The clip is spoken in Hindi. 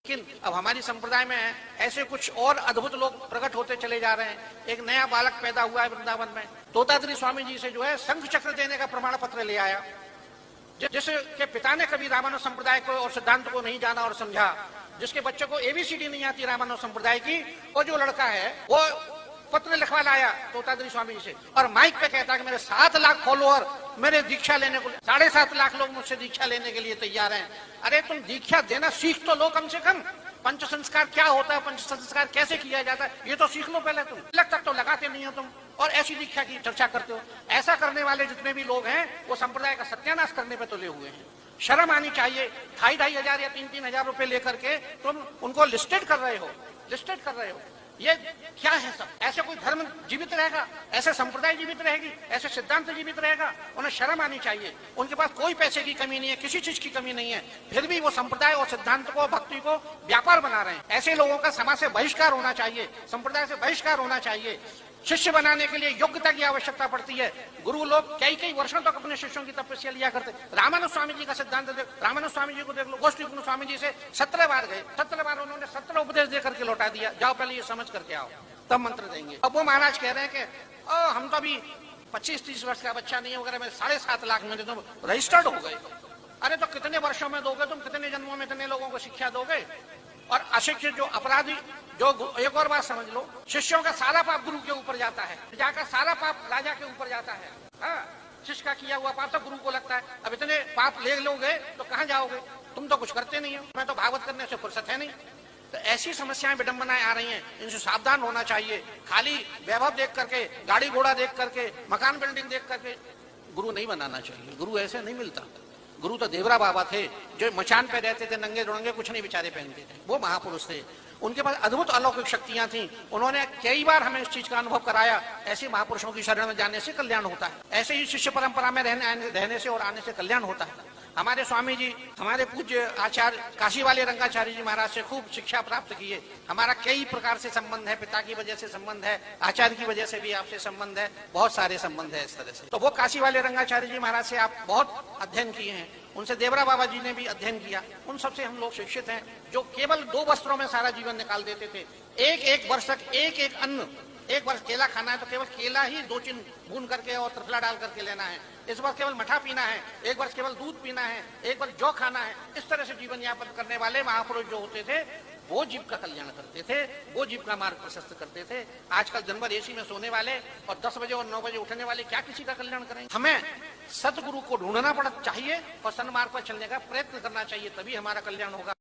लेकिन अब हमारी संप्रदाय में ऐसे कुछ और अद्भुत लोग प्रकट होते चले जा रहे हैं। एक नया बालक पैदा हुआ है वृंदावन में, तोताद्री स्वामी जी से जो है शंख चक्र देने का प्रमाण पत्र ले आया, जिसके पिता ने कभी रामानुज संप्रदाय को और सिद्धांत को नहीं जाना और समझा, जिसके बच्चे को एबीसीडी नहीं आती रामानुज संप्रदाय की, वो जो लड़का है वो पत्र लिखवा लाया तोताद्री स्वामी जी से और माइक पे कहता है कि मेरे 7 लाख फॉलोअर मेरे दीक्षा लेने को, 7.5 लाख लोग मुझसे दीक्षा लेने के लिए तैयार हैं। अरे तुम दीक्षा देना सीख तो लो कम से कम। पंच संस्कार क्या होता है, पंच संस्कार कैसे किया जाता है, ये तो सीख लो पहले। तुम तिलक तक तो लगाते नहीं हो तुम, और ऐसी दीक्षा की चर्चा करते हो। ऐसा करने वाले जितने भी लोग हैं वो संप्रदाय का सत्यानाश करने पे तुले हुए हैं। शर्म आनी चाहिए। 2,500 या 3,000 हजार रुपए लेकर के तुम उनको लिस्टेड कर रहे हो। ये क्या है सब? ऐसे कोई धर्म जीवित रहेगा, ऐसे संप्रदाय जीवित रहेगी, ऐसे सिद्धांत जीवित रहेगा? उन्हें शर्म आनी चाहिए। उनके पास कोई पैसे की कमी नहीं है, किसी चीज की कमी नहीं है, फिर भी वो संप्रदाय और सिद्धांत को, भक्ति को व्यापार बना रहे हैं। ऐसे लोगों का समाज से बहिष्कार होना चाहिए, संप्रदाय से बहिष्कार होना चाहिए। शिष्य बनाने के लिए योग्यता की आवश्यकता पड़ती है। गुरु लोग कई वर्षों तक अपने शिष्यों की तपस्या लिया करते। रामानुज स्वामी जी का सिद्धांत देख, रामानुज स्वामी जी को देख लो। गोष्ठी स्वामी जी से 17 बार गए, 17 बार उन्होंने 17 उपदेश देकर के लौटा दिया, जाओ पहले ये समझ करके आओ तब मंत्र देंगे। अब वो महाराज कह रहे हैं कि हम तो अभी 25-30 वर्ष का बच्चा नहीं है वगैरह, मैं 7.5 लाख में तुम रजिस्टर्ड हो गए। अरे तो कितने वर्षों में दोगे तुम, कितने जन्मों में इतने लोगों को शिक्षा दोगे? और अशिक्षित जो अपराधी, जो एक और बात समझ लो, शिष्यों का सारा पाप गुरु के ऊपर जाता है, प्रजा का सारा पाप राजा के ऊपर जाता है। शिष्य का किया हुआ पाप तो गुरु को लगता है। अब इतने पाप ले लोगे तो कहाँ जाओगे? तुम तो कुछ करते नहीं हो। मैं तो भागवत करने से फुर्सत है नहीं। तो ऐसी समस्याएं, विडंबनाएं आ रही हैं, इनसे सावधान होना चाहिए। खाली वैभव देख करके, गाड़ी घोड़ा देख करके, मकान बिल्डिंग देख करके गुरु नहीं बनाना चाहिए। गुरु ऐसे नहीं मिलता। गुरु तो देवरा बाबा थे जो मचान पे रहते थे, नंगे दुड़ंगे, कुछ नहीं बेचारे पहनते थे। वो महापुरुष थे, उनके पास अद्भुत अलौकिक शक्तियां थी। उन्होंने कई बार हमें इस चीज का अनुभव कराया। ऐसे महापुरुषों की शरण में जाने से कल्याण होता है, ऐसे ही शिष्य परंपरा में रहने से और आने से कल्याण होता है। हमारे स्वामी जी, हमारे पूज्य आचार्य काशी वाले रंगाचार्य जी महाराज से खूब शिक्षा प्राप्त किए। हमारा कई प्रकार से संबंध है, पिता की वजह से संबंध है, आचार्य की वजह से भी आपसे संबंध है, बहुत सारे संबंध है इस तरह से। तो वो काशी वाले रंगाचार्य जी महाराज से आप बहुत अध्ययन किए हैं, उनसे देवरा बाबा जी ने भी अध्ययन किया। उन सबसे हम लोग शिक्षित हैं, जो केवल 2 वस्त्रों में सारा जीवन निकाल देते थे। एक वर्ष तक एक अन्न, 1 वर्ष केला खाना है तो केवल केला ही 2 चिन्ह भून करके और त्रिफला डाल करके लेना है। इस वर्ष केवल मठा पीना है, 1 वर्ष केवल दूध पीना है, 1 वर्ष जौ खाना है। इस तरह से जीवन यापन करने वाले महापुरुष जो होते थे वो जीव का कल्याण करते थे, वो जीव का मार्ग प्रशस्त करते थे। आजकल दिन भर एसी में सोने वाले और 10 बजे और 9 बजे उठने वाले क्या किसी का कल्याण करेंगे? हमें सतगुरु को ढूंढना चाहिए और सन्मार्ग पर चलने का प्रयत्न करना चाहिए, तभी हमारा कल्याण होगा।